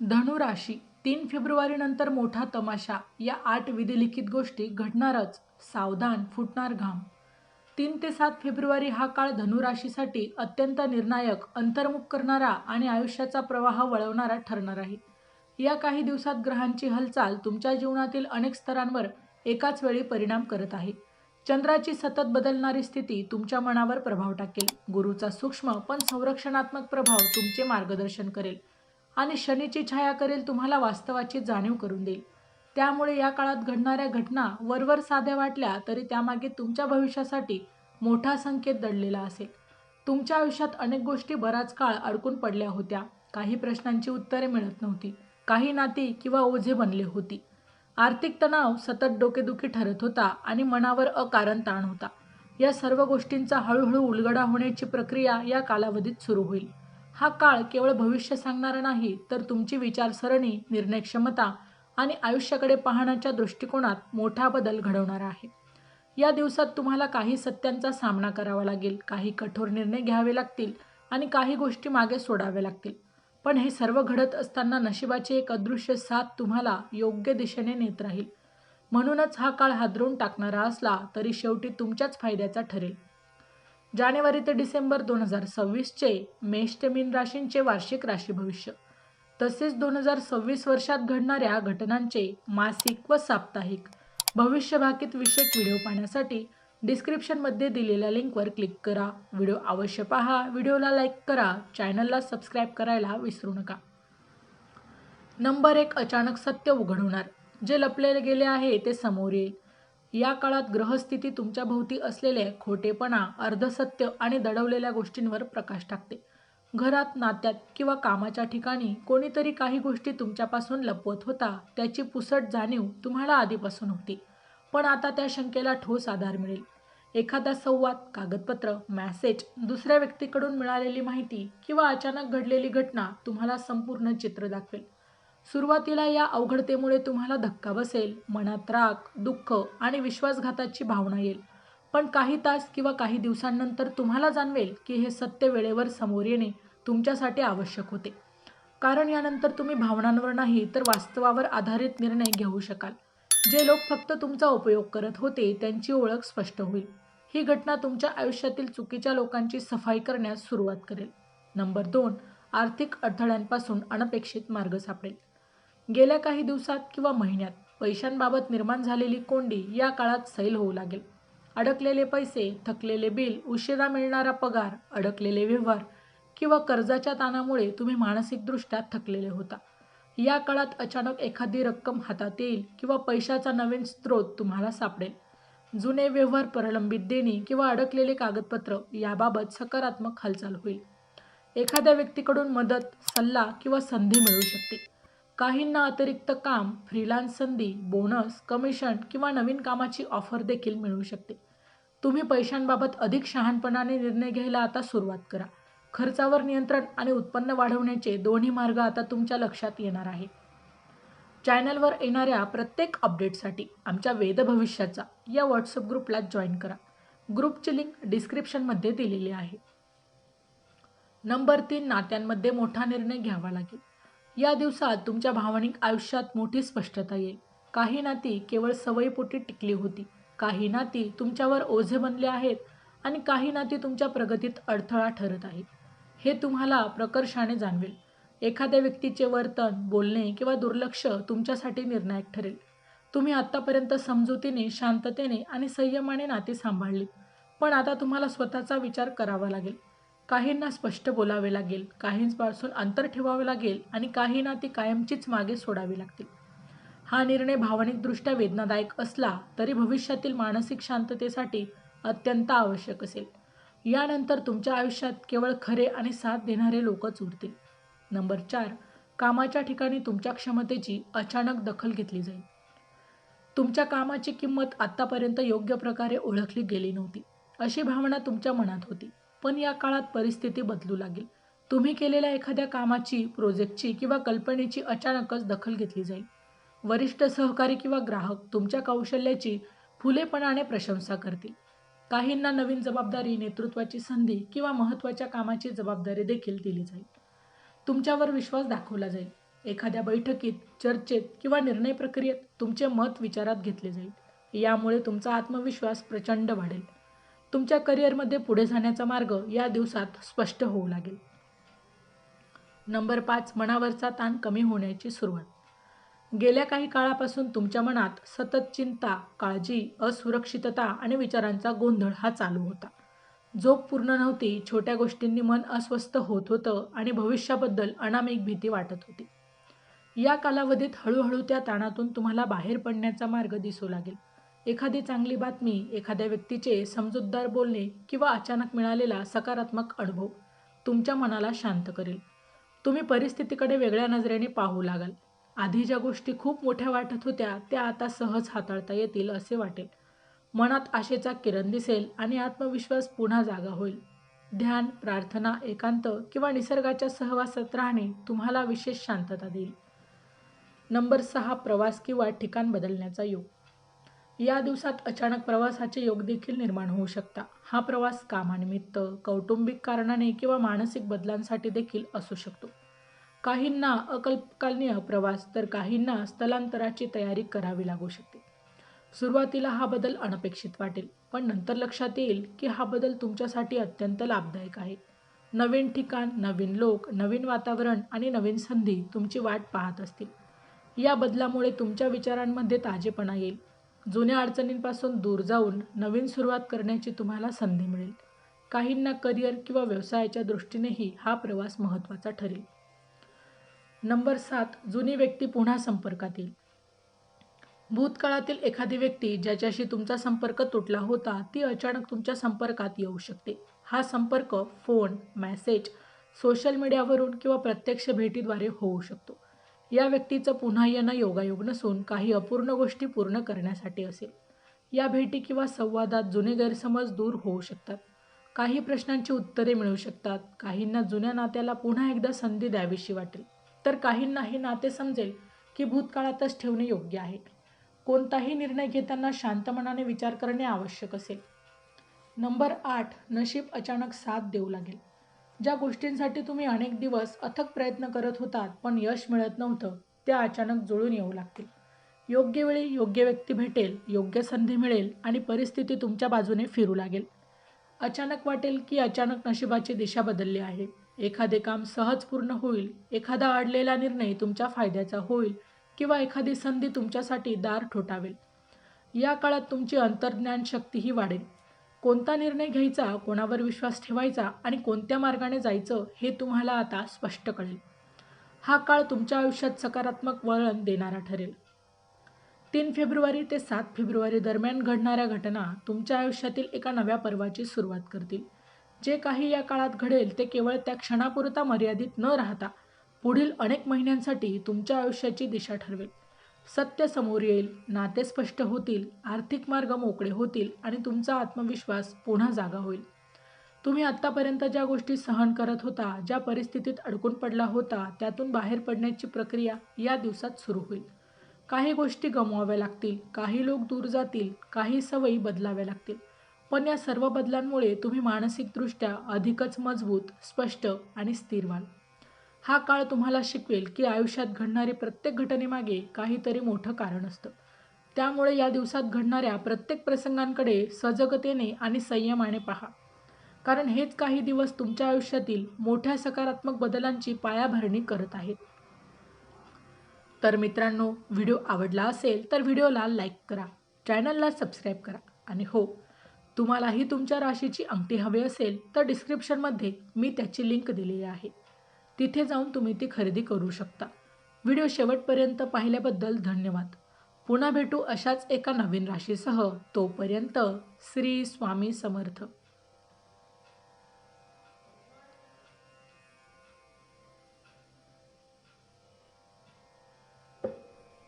धनु राशी 3 फेब्रुवारी नंतर मोठा तमाशा. या 8 विधिलिखित गोष्टी घडणारच. सावधान, फुटणार घाम. 3 ते 7 फेब्रुवारी हा काळ धनु राशीसाठी अत्यंत निर्णायक, अंतर्मुख करणारा आणि आयुष्याचा प्रवाह वळवणारा ठरणार आहे. या काही दिवसात ग्रहांची हालचाल तुमच्या जीवनातील अनेक स्तरांवर एकाच वेळी परिणाम करत आहे. चंद्राची सतत बदलणारी स्थिती तुमच्या मनावर प्रभाव टाकेल. गुरूचा सूक्ष्म पण संरक्षणात्मक प्रभाव तुमचे मार्गदर्शन करेल आणि शनीची छाया करेल तुम्हाला वास्तवाची जाणीव करून देईल. त्यामुळे या काळात घडणाऱ्या घटना वरवर साध्या वाटल्या तरी त्यामागे तुमच्या भविष्यासाठी मोठा संकेत दडलेला असेल. तुमच्या आयुष्यात अनेक गोष्टी बराच काळ अडकून पडल्या होत्या. काही प्रश्नांची उत्तरे मिळत नव्हती. काही नाती किंवा ओझे बनले होती. आर्थिक तणाव सतत डोकेदुखी ठरत होता आणि मनावर अकारण ताण होता. या सर्व गोष्टींचा हळूहळू उलगडा होण्याची प्रक्रिया या कालावधीत सुरू होईल. हा काळ केवळ भविष्य सांगणारा नाही, तर तुमची विचारसरणी, निर्णयक्षमता आणि आयुष्याकडे पाहण्याच्या दृष्टिकोनात मोठा बदल घडवणारा आहे. या दिवसात तुम्हाला काही सत्यांचा सामना करावा लागेल, काही कठोर निर्णय घ्यावे लागतील आणि काही गोष्टी मागे सोडाव्या लागतील. पण हे सर्व घडत असताना नशिबाची एक अदृश्य साथ तुम्हाला योग्य दिशेने नेत राहील. म्हणूनच हा काळ हादरवून टाकणारा असला तरी शेवटी तुमच्याच फायद्याचा ठरेल. जानेवारी ते डिसेंबर 2026चे मेष ते मीन राशींचे वार्षिक राशी भविष्य, तसेच 2026 वर्षात घडणाऱ्या घटनांचे मासिक व साप्ताहिक भविष्यभाकीत विषयक व्हिडिओ पाहण्यासाठी डिस्क्रिप्शनमध्ये दिलेल्या लिंकवर क्लिक करा. व्हिडिओ अवश्य पहा, व्हिडिओला लाईक करा, चॅनलला सबस्क्राईब करायला विसरू नका. नंबर 1. अचानक सत्य उघड होणार. जे लपलेले गेले आहे ते समोर येईल. या काळात ग्रहस्थिती तुमच्या भोवती असलेले खोटेपणा, अर्धसत्य आणि दडवलेल्या गोष्टींवर प्रकाश टाकते. घरात, नात्यात किंवा कामाच्या ठिकाणी कोणीतरी काही गोष्टी तुमच्यापासून लपवत होता त्याची पुसट जाणीव तुम्हाला आधीपासून होती. पण आता त्या शंकेला ठोस आधार मिळेल. एखादा संवाद, कागदपत्र, मेसेज, दुसऱ्या व्यक्तीकडून मिळालेली माहिती किंवा अचानक घडलेली घटना तुम्हाला संपूर्ण चित्र दाखवेल. सुरुवातीला या अवघडतेमुळे तुम्हाला धक्का बसेल, मनात राग, दुःख आणि विश्वासघाताची भावना येईल. पण काही तास किंवा काही दिवसांनंतर तुम्हाला जाणवेल की हे सत्य वेळेवर समोर येणे तुमच्यासाठी आवश्यक होते. कारण यानंतर तुम्ही भावनांवर नाही तर वास्तवावर आधारित निर्णय घेऊ शकाल. जे लोक फक्त तुमचा उपयोग करत होते त्यांची ओळख स्पष्ट होईल. ही घटना तुमच्या आयुष्यातील चुकीच्या लोकांची सफाई करण्यास सुरुवात करेल. नंबर 2. आर्थिक अडथळ्यांपासून अनपेक्षित मार्ग सापडेल. गेल्या काही दिवसात किंवा महिन्यात पैशांबाबत निर्माण झालेली कोंडी या काळात सैल होऊ लागेल. अडकलेले पैसे, थकलेले बिल, उशिरा मिळणारा पगार, अडकलेले व्यवहार किंवा कर्जाच्या ताणामुळे तुम्ही मानसिकदृष्ट्या थकलेले होता. या काळात अचानक एखादी रक्कम हातात येईल किंवा पैशाचा नवीन स्रोत तुम्हाला सापडेल. जुने व्यवहार, प्रलंबित देणी किंवा अडकलेले कागदपत्र याबाबत सकारात्मक हालचाल होईल. एखाद्या व्यक्तीकडून मदत, सल्ला किंवा संधी मिळू शकते. काहींना अतिरिक्त काम, फ्रीलान्स संधी, बोनस, कमिशन किंवा नवीन कामाची ऑफर देखील मिळू शकते. तुम्ही पैशांबाबत अधिक शहाणपणाने निर्णय घ्यायला आता सुरुवात करा. खर्चावर नियंत्रण आणि उत्पन्न वाढवण्याचे दोन्ही मार्ग आता तुमच्या लक्षात येणार आहे. चॅनलवर येणाऱ्या प्रत्येक अपडेटसाठी आमच्या वेद भविष्याचा या व्हॉट्सअप ग्रुपला जॉईन करा. ग्रुपची लिंक डिस्क्रिप्शनमध्ये दिलेली आहे. नंबर 3. नात्यांमध्ये मोठा निर्णय घ्यावा लागेल. या दिवसात तुमच्या भावनिक आयुष्यात मोठी स्पष्टता येईल. काही नाती केवळ सवयीपोटी टिकली होती, काही नाती तुमच्यावर ओझे बनले आहेत आणि काही नाती तुमच्या प्रगतीत अडथळा ठरत आहेत. हे तुम्हाला प्रकर्षाने जाणवेल. एखाद्या व्यक्तीचे वर्तन, बोलणे किंवा दुर्लक्ष तुमच्यासाठी निर्णायक ठरेल. तुम्ही आत्तापर्यंत समजुतीने, शांततेने आणि संयमाने नाती सांभाळलीत, पण आता तुम्हाला स्वतःचा विचार करावा लागेल. काहींना स्पष्ट बोलावे लागेल, काहींपासून अंतर ठेवावे लागेल आणि काही नाती कायमचीच मागे सोडावी लागतील. हा निर्णय भावनिकदृष्ट्या वेदनादायक असला तरी भविष्यातील मानसिक शांततेसाठी अत्यंत आवश्यक असेल. यानंतर तुमच्या आयुष्यात केवळ खरे आणि साथ देणारे लोकच उरतील. नंबर 4. कामाच्या ठिकाणी तुमच्या क्षमतेची अचानक दखल घेतली जाईल. तुमच्या कामाची किंमत आत्तापर्यंत योग्य प्रकारे ओळखली गेली नव्हती, अशी भावना तुमच्या मनात होती. पण या काळात परिस्थिती बदलू लागेल. तुम्ही केलेल्या एखाद्या कामाची, प्रोजेक्टची किंवा कल्पनेची अचानकच दखल घेतली जाईल. वरिष्ठ सहकारी किंवा ग्राहक तुमच्या कौशल्याची खुलेपणाने प्रशंसा करतील. काहींना नवीन जबाबदारी, नेतृत्वाची संधी किंवा महत्त्वाच्या कामाची जबाबदारी देखील दिली जाईल. तुमच्यावर विश्वास दाखवला जाईल. एखाद्या बैठकीत, चर्चेत किंवा निर्णय प्रक्रियेत तुमचे मत विचारात घेतले जाईल. यामुळे तुमचा आत्मविश्वास प्रचंड वाढेल. तुमच्या करिअरमध्ये पुढे जाण्याचा मार्ग या दिवसात स्पष्ट होऊ लागेल. नंबर 5, मनावरचा ताण कमी होण्याची सुरुवात. गेल्या काही काळापासून तुमच्या मनात सतत चिंता, काळजी, असुरक्षितता आणि विचारांचा गोंधळ हा चालू होता. झोप पूर्ण नव्हती, छोट्या गोष्टींनी मन अस्वस्थ होत होतं आणि भविष्याबद्दल अनामिक भीती वाटत होती. या कालावधीत हळूहळू त्या ताणातून तुम्हाला बाहेर पडण्याचा मार्ग दिसू लागेल. एखादी चांगली बातमी, एखाद्या व्यक्तीचे समजूतदार बोलणे किंवा अचानक मिळालेला सकारात्मक अनुभव तुमच्या मनाला शांत करेल. तुम्ही परिस्थितीकडे वेगळ्या नजरेने पाहू लागाल. आधी ज्या गोष्टी खूप मोठ्या वाटत होत्या त्या आता सहज हाताळता येतील असे वाटेल. मनात आशेचा किरण दिसेल आणि आत्मविश्वास पुन्हा जागा होईल. ध्यान, प्रार्थना, एकांत किंवा निसर्गाच्या सहवासात राहणे तुम्हाला विशेष शांतता देईल. नंबर 6, प्रवास किंवा ठिकाण बदलण्याचा योग. या दिवसात अचानक प्रवासाचे योग देखील निर्माण होऊ शकता. हा प्रवास कामानिमित्त, कौटुंबिक कारणाने किंवा मानसिक बदलांसाठी देखील असू शकतो. काहींना अल्पकालीन प्रवास तर काहींना स्थलांतराची तयारी करावी लागू शकते. सुरुवातीला हा बदल अनपेक्षित वाटेल, पण नंतर लक्षात येईल की हा बदल तुमच्यासाठी अत्यंत लाभदायक आहे. नवीन ठिकाण, नवीन लोक, नवीन वातावरण आणि नवीन संधी तुमची वाट पाहत असतील. या बदलामुळे तुमच्या विचारांमध्ये ताजेपणा येईल. जुन्या अडचणींपासून दूर जाऊन नवीन सुरुवात करण्याची तुम्हाला संधी मिळेल. काहींना करिअर किंवा व्यवसायाच्या दृष्टीनेही हा प्रवास महत्त्वाचा ठरेल. नंबर 7, जुनी व्यक्ती पुन्हा संपर्कात येईल. भूतकाळातील एखादी व्यक्ती ज्याच्याशी तुमचा संपर्क तुटला होता ती अचानक तुमच्या संपर्कात येऊ शकते. हा संपर्क फोन, मेसेज, सोशल मीडियावरून किंवा प्रत्यक्ष भेटीद्वारे होऊ शकतो. या व्यक्तीचं पुन्हा येणं योगायोग नसून काही अपूर्ण गोष्टी पूर्ण करण्यासाठी असेल. या भेटी किंवा संवादात जुने गैरसमज दूर होऊ शकतात. काही प्रश्नांची उत्तरे मिळू शकतात. काहींना जुन्या नात्याला पुन्हा एकदा संधी द्यावीशी वाटेल, तर काहींना हे नाते समजेल की भूतकाळातच ठेवणे योग्य आहे. कोणताही निर्णय घेताना शांत मनाने विचार करणे आवश्यक असेल. नंबर 8, नशीब अचानक साथ देऊ लागेल. ज्या गोष्टींसाठी तुम्ही अनेक दिवस अथक प्रयत्न करत होतात पण यश मिळत नव्हतं, त्या अचानक जुळून येऊ लागतील. योग्य वेळी योग्य व्यक्ती भेटेल, योग्य संधी मिळेल आणि परिस्थिती तुमच्या बाजूने फिरू लागेल. अचानक वाटेल की अचानक नशिबाची दिशा बदलली आहे. एखादे काम सहज पूर्ण होईल, एखादा अडलेला निर्णय तुमच्या फायद्याचा होईल किंवा एखादी संधी तुमच्यासाठी दार ठोठावेल. या काळात तुमची अंतर्ज्ञान शक्तीही वाढेल. कोणता निर्णय घ्यायचा, कोणावर विश्वास ठेवायचा आणि कोणत्या मार्गाने जायचं हे तुम्हाला आता स्पष्ट कळेल. हा काळ तुमच्या आयुष्यात सकारात्मक वळण देणारा ठरेल. 3 फेब्रुवारी ते 7 फेब्रुवारी दरम्यान घडणाऱ्या घटना तुमच्या आयुष्यातील एका नव्या पर्वाची सुरुवात करतील. जे काही या काळात घडेल ते केवळ त्या क्षणापुरता मर्यादित न राहता पुढील अनेक महिन्यांसाठी तुमच्या आयुष्याची दिशा ठरवेल. सत्य समोर येईल, नाते स्पष्ट होतील, आर्थिक मार्ग मोकळे होतील आणि तुमचा आत्मविश्वास पुन्हा जागा होईल. तुम्ही आत्तापर्यंत ज्या गोष्टी सहन करत होता, ज्या परिस्थितीत अडकून पडला होता, त्यातून बाहेर पडण्याची प्रक्रिया या दिवसात सुरू होईल. काही गोष्टी गमवाव्या लागतील, काही लोक दूर जातील, काही सवयी बदलाव्या लागतील. पण या सर्व बदलांमुळे तुम्ही मानसिकदृष्ट्या अधिकच मजबूत, स्पष्ट आणि स्थिर व्हाल. हा काळ तुम्हाला शिकवेल की आयुष्यात घडणारी प्रत्येक घटनेमागे काहीतरी मोठं कारण असतं. त्यामुळे या दिवसात घडणाऱ्या प्रत्येक प्रसंगांकडे सजगतेने आणि संयमाने पहा, कारण हेच काही दिवस तुमच्या आयुष्यातील मोठ्या सकारात्मक बदलांची पायाभरणी करत आहेत. तर मित्रांनो, व्हिडिओ आवडला असेल तर व्हिडिओला लाईक करा, चॅनलला सबस्क्राईब करा आणि हो, तुम्हालाही तुमच्या राशीची अंगठी हवी असेल तर डिस्क्रिप्शनमध्ये मी त्याची लिंक दिलेली आहे. तिथे जाऊन तुम्ही ती खरेदी करू शकता. व्हिडिओ शेवटपर्यंत पाहिल्याबद्दल धन्यवाद. पुन्हा भेटू अशाच एका नवीन राशीसह. तोपर्यंत श्री स्वामी समर्थ.